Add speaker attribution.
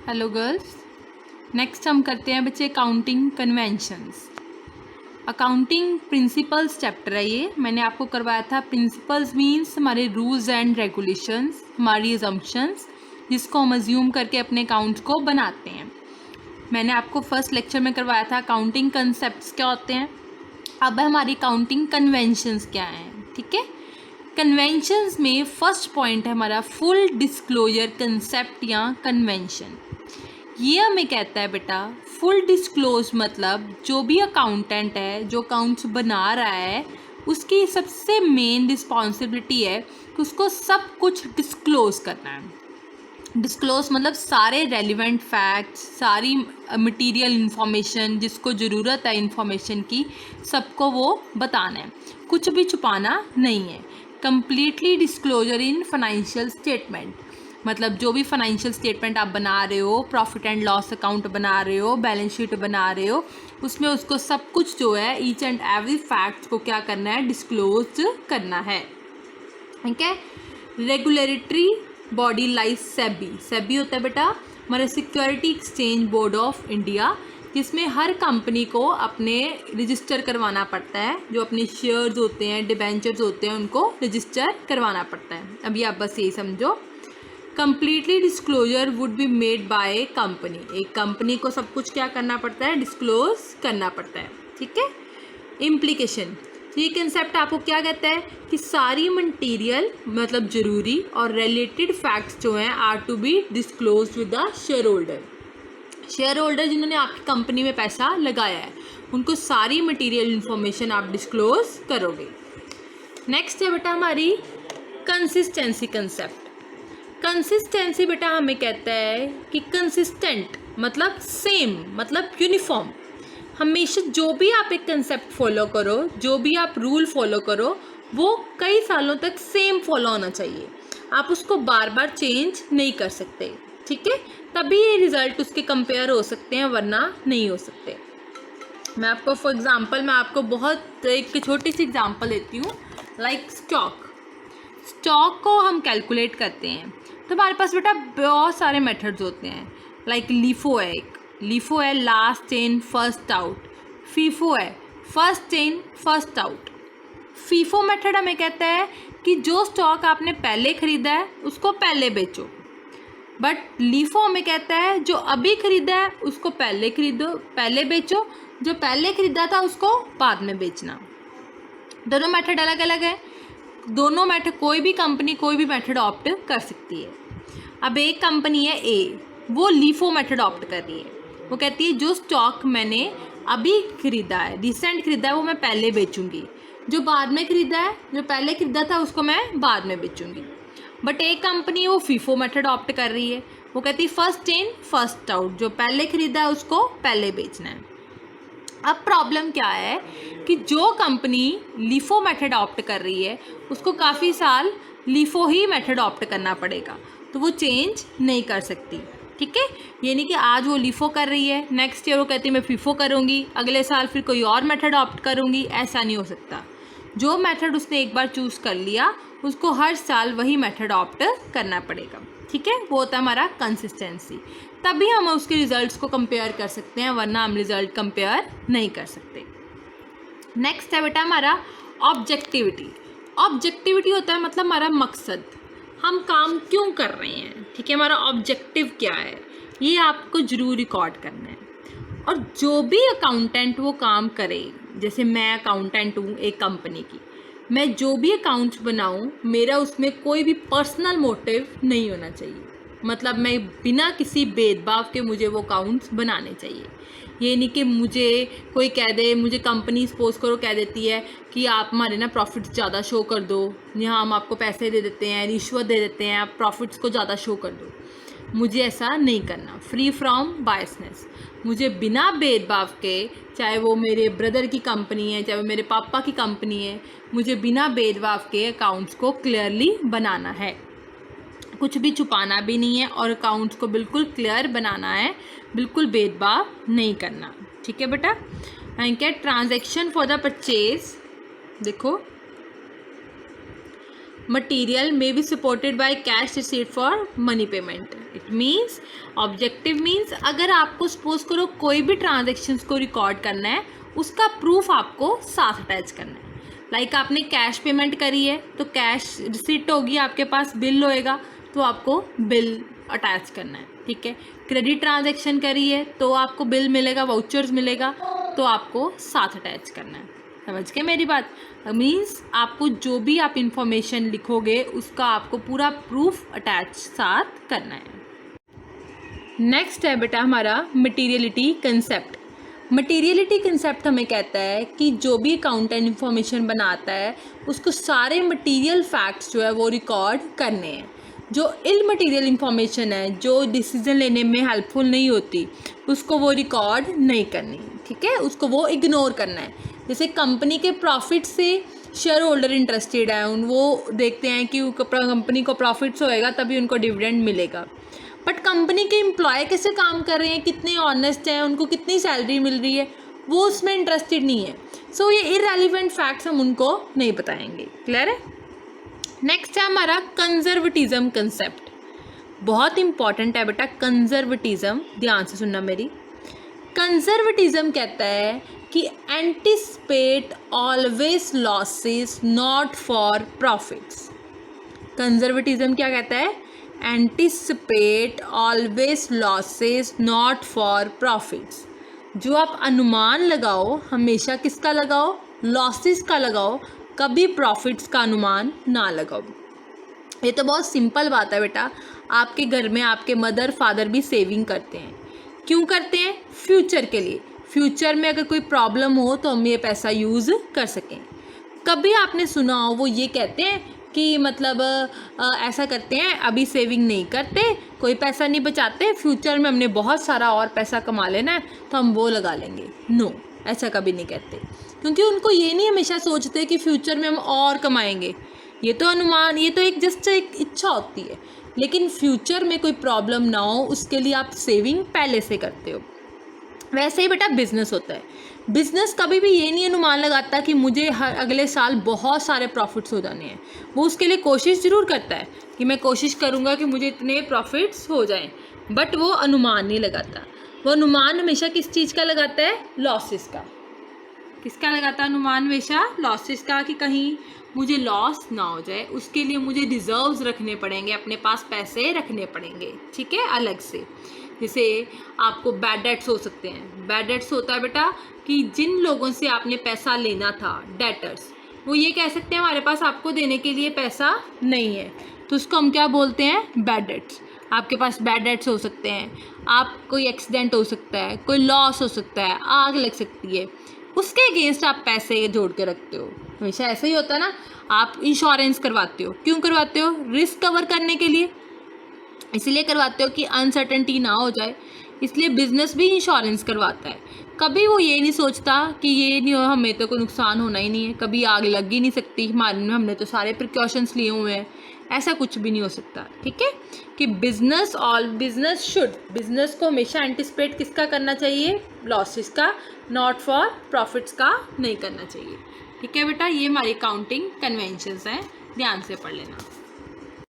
Speaker 1: Hello girls. Next हम करते हैं बच्चे accounting conventions. Accounting principles chapter है ये। मैंने आपको करवाया था प्रिंसिपल्स मीन्स हमारे रूल्स एंड रेगुलेशंस, हमारी अजम्पशंस जिसको हम अज्यूम करके अपने अकाउंट्स को बनाते हैं। मैंने आपको फर्स्ट लेक्चर में करवाया था अकाउंटिंग कंसेप्ट्स क्या होते हैं। अब हमारी अकाउंटिंग कन्वेंशंस क्या हैं, ठीक है। कन्वेंशंस में फर्स्ट पॉइंट है हमारा फुल डिस्क्लोजर कंसेप्ट या कन्वेंशन। ये हमें कहता है बेटा फुल डिस्क्लोज मतलब जो भी अकाउंटेंट है, जो अकाउंट्स बना रहा है, उसकी सबसे मेन रिस्पॉन्सिबिलिटी है कि उसको सब कुछ डिस्क्लोज करना है। डिस्क्लोज मतलब सारे रेलिवेंट फैक्ट्स, सारी मटेरियल इन्फॉर्मेशन जिसको ज़रूरत है इन्फॉर्मेशन की, सबको वो बताना है, कुछ भी छुपाना नहीं है। Completely disclosure in financial statement मतलब जो भी फाइनेंशियल स्टेटमेंट आप बना रहे हो, प्रॉफिट एंड लॉस अकाउंट बना रहे हो, बैलेंस शीट बना रहे हो, उसमें उसको सब कुछ जो है ईच एंड एवरी फैक्ट को क्या करना है, डिस्क्लोज करना है, ठीक है। Regulatory body like SEBI. SEBI होता है बेटा हमारे security exchange board of India, जिसमें हर कंपनी को अपने रजिस्टर करवाना पड़ता है। जो अपने शेयर्स होते हैं, डिबेंचर्स होते हैं, उनको रजिस्टर करवाना पड़ता है। अभी आप बस यही समझो। Completely disclosure would be made by A company. एक कंपनी को सब कुछ क्या करना पड़ता है, डिस्क्लोज करना पड़ता है, ठीक है। इम्प्लीकेशन, तो ये कंसेप्ट आपको क्या कहता है कि सारी मटेरियल मतलब ज़रूरी और रिलेटेड फैक्ट्स जो हैं are to be disclose with the share holder. Share holder जिन्होंने आपकी कंपनी में पैसा लगाया है, उनको सारी मटेरियल इन्फॉर्मेशन आप डिस्क्लोज करोगे। नेक्स्ट है बेटा हमारी कंसिस्टेंसी कंसेप्ट। कंसिस्टेंसी बेटा हमें कहता है कि कंसिस्टेंट मतलब सेम, मतलब यूनिफॉर्म। हमेशा जो भी आप एक कंसेप्ट फॉलो करो, जो भी आप रूल फॉलो करो, वो कई सालों तक सेम फॉलो होना चाहिए। आप उसको बार बार चेंज नहीं कर सकते, ठीक है। तभी ये रिज़ल्ट उसके कंपेयर हो सकते हैं, वरना नहीं हो सकते। मैं आपको फॉर एग्ज़ाम्पल मैं आपको बहुत एक छोटी सी एग्ज़ाम्पल देती हूँ। लाइक स्टॉक को हम कैलकुलेट करते हैं तो हमारे पास बेटा बहुत सारे मेथड्स होते हैं। लाइक लीफो है, एक लीफो है last in first out. FIFO है first in first out. FIFO method हमें कहता है कि जो स्टॉक आपने पहले ख़रीदा है उसको पहले बेचो, बट लीफो हमें कहता है जो अभी ख़रीदा है उसको पहले खरीदो, पहले बेचो, जो पहले ख़रीदा था उसको बाद में बेचना। दोनों मेथड अलग अलग है। दोनों मेथड कोई भी कंपनी कोई भी मेथड ऑप्ट कर सकती है। अब एक कंपनी है ए, वो लीफो मेथड ऑप्ट कर रही है। वो कहती है जो स्टॉक मैंने अभी ख़रीदा है, रिसेंट ख़रीदा है, वो मैं पहले बेचूंगी। जो बाद में ख़रीदा है, जो पहले ख़रीदा था, उसको मैं बाद में बेचूंगी। बट एक कंपनी वो फीफो मेथड ऑप्ट कर रही है। वो कहती है फर्स्ट इन फर्स्ट आउट, जो पहले ख़रीदा है उसको पहले बेचना है। अब प्रॉब्लम क्या है कि जो कंपनी लीफो मेथड ऑप्ट कर रही है उसको काफ़ी साल लीफो ही मेथड ऑप्ट करना पड़ेगा, तो वो चेंज नहीं कर सकती, ठीक है। ये नहीं कि आज वो लीफो कर रही है, नेक्स्ट ईयर वो कहती है मैं फीफो करूँगी, अगले साल फिर कोई और मेथड ऑप्ट करूँगी, ऐसा नहीं हो सकता। जो मेथड उसने एक बार चूज़ कर लिया उसको हर साल वही मेथड ऑप्ट करना पड़ेगा, ठीक है। वो होता है हमारा कंसिस्टेंसी। तभी हम उसके रिजल्ट्स को कंपेयर कर सकते हैं, वरना हम रिजल्ट कंपेयर नहीं कर सकते। नेक्स्ट है बेटा हमारा ऑब्जेक्टिविटी। ऑब्जेक्टिविटी होता है मतलब हमारा मकसद, हम काम क्यों कर रहे हैं, ठीक है। हमारा ऑब्जेक्टिव क्या है, ये आपको ज़रूर रिकॉर्ड करना है। और जो भी अकाउंटेंट वो काम करे, जैसे मैं अकाउंटेंट हूँ एक कंपनी की, मैं जो भी अकाउंट्स बनाऊँ मेरा उसमें कोई भी पर्सनल मोटिव नहीं होना चाहिए। मतलब मैं बिना किसी भेदभाव के मुझे वो अकाउंट्स बनाने चाहिए। ये नहीं कि मुझे कोई कह दे, मुझे कंपनी सपोज करो कह देती है कि आप हमारे ना प्रॉफिट्स ज़्यादा शो कर दो, यहाँ हम आपको पैसे दे देते हैं, रिश्वत दे देते हैं, आप प्रॉफिट्स को ज़्यादा शो कर दो। मुझे ऐसा नहीं करना। फ्री फ्रॉम बायसनेस, मुझे बिना भेदभाव के, चाहे वो मेरे ब्रदर की कंपनी है, चाहे वो मेरे पापा की कंपनी है, मुझे बिना भेदभाव के अकाउंट्स को क्लियरली बनाना है, कुछ भी छुपाना भी नहीं है और अकाउंट्स को बिल्कुल क्लियर बनाना है, बिल्कुल भेदभाव नहीं करना, ठीक है बेटा। क्या ट्रांजैक्शन फॉर द परचेज, देखो material may be supported by cash receipt for money payment. It means objective means अगर आपको सपोज करो कोई भी ट्रांजेक्शन्स को रिकॉर्ड करना है, उसका प्रूफ आपको साथ अटैच करना है। लाइक आपने कैश पेमेंट करी है तो कैश रिसीट होगी, आपके पास बिल होएगा तो आपको बिल अटैच करना है, ठीक है। क्रेडिट ट्रांजैक्शन करी है तो आपको बिल मिलेगा, वाउचर्स मिलेगा तो आपको साथ अटैच करना है। समझ गए मेरी बात? मीन्स आपको जो भी आप इंफॉर्मेशन लिखोगे उसका आपको पूरा प्रूफ अटैच साथ करना है। नेक्स्ट है बेटा हमारा मटीरियलिटी कंसेप्ट। मटीरियलिटी कंसेप्ट हमें कहता है कि जो भी अकाउंटेंट इंफॉर्मेशन बनाता है उसको सारे मटीरियल फैक्ट्स जो है वो रिकॉर्ड करने हैं। जो इल मटीरियल इंफॉर्मेशन है, जो डिसीजन लेने में हेल्पफुल नहीं होती, उसको वो रिकॉर्ड नहीं करनी, ठीक है, उसको वो इग्नोर करना है। जैसे कंपनी के प्रॉफिट से शेयर होल्डर इंटरेस्टेड है, वो देखते हैं कि कंपनी को प्रॉफिट्स होएगा तभी उनको डिविडेंड मिलेगा, बट कंपनी के एम्प्लॉय कैसे काम कर रहे हैं, कितने ऑनेस्ट हैं, उनको कितनी सैलरी मिल रही है, वो उसमें इंटरेस्टेड नहीं है। सो ये इररेलेवेंट फैक्ट्स हम उनको नहीं बताएंगे। क्लियर है? नेक्स्ट है हमारा कंजर्वेटिज्म कंसेप्ट। बहुत इंपॉर्टेंट है बेटा कंजर्वेटिज्म, ध्यान से सुनना मेरी। कंजर्वेटिज्म कहता है कि anticipate always losses not for profits. Conservatism क्या कहता है? Anticipate always losses not for profits. जो आप अनुमान लगाओ हमेशा किसका लगाओ? लॉसेस का लगाओ, कभी प्रॉफिट्स का अनुमान ना लगाओ। ये तो बहुत सिंपल बात है बेटा। आपके घर में आपके मदर फादर भी सेविंग करते हैं, क्यों करते हैं? फ्यूचर के लिए। फ्यूचर में अगर कोई प्रॉब्लम हो तो हम ये पैसा यूज़ कर सकें। कभी आपने सुना हो वो ये कहते हैं कि मतलब ऐसा करते हैं, अभी सेविंग नहीं करते, कोई पैसा नहीं बचाते, फ्यूचर में हमने बहुत सारा और पैसा कमा लेना है तो हम वो लगा लेंगे। नो, ऐसा कभी नहीं कहते, क्योंकि उनको ये नहीं हमेशा सोचते कि फ्यूचर में हम और कमाएंगे। ये तो अनुमान, ये तो एक जस्ट एक इच्छा होती है, लेकिन फ्यूचर में कोई प्रॉब्लम ना हो उसके लिए आप सेविंग पहले से करते हो। वैसे ही बेटा बिजनेस होता है। बिजनेस कभी भी ये नहीं अनुमान लगाता कि मुझे हर अगले साल बहुत सारे प्रॉफिट्स हो जाने हैं। वो उसके लिए कोशिश ज़रूर करता है कि मैं कोशिश करूँगा कि मुझे इतने प्रॉफिट्स हो जाएं, बट वो अनुमान नहीं लगाता। वो अनुमान हमेशा किस चीज़ का लगाता है? लॉसेस का। किसका लगाता है अनुमान? हमेशा लॉसेस का, कि कहीं मुझे लॉस ना हो जाए, उसके लिए मुझे रिजर्व्स रखने पड़ेंगे, अपने पास पैसे रखने पड़ेंगे, ठीक है, अलग से। जैसे आपको बैड डेट्स हो सकते हैं। बैड डेट्स होता है बेटा कि जिन लोगों से आपने पैसा लेना था, डेटर्स, वो ये कह सकते हैं हमारे पास आपको देने के लिए पैसा नहीं है, तो उसको हम क्या बोलते हैं? Bad debts. आपके पास बैड डेट्स हो सकते हैं, आप कोई एक्सीडेंट हो सकता है, कोई लॉस हो सकता है, आग लग सकती है, उसके अगेंस्ट आप पैसे जोड़ के रखते हो। हमेशा ऐसा ही होता है ना। आप इंश्योरेंस करवाते हो, क्यों करवाते हो? रिस्क कवर करने के लिए, इसलिए करवाते हो कि अनसर्टेनिटी ना हो जाए, इसलिए बिजनेस भी इंश्योरेंस करवाता है। कभी वो ये नहीं सोचता कि ये नहीं हो, हमें तो कोई नुकसान होना ही नहीं है, कभी आग लग ही नहीं सकती हमारे, हमने तो सारे प्रिकॉशंस लिए हुए हैं, ऐसा कुछ भी नहीं हो सकता, ठीक है। कि बिजनेस को हमेशा एंटिसिपेट किसका करना चाहिए? लॉसेस का, नॉट फॉर प्रॉफिट्स का नहीं करना चाहिए, ठीक है बेटा। ये हमारी काउंटिंग कन्वेंशंस हैं, ध्यान से पढ़ लेना।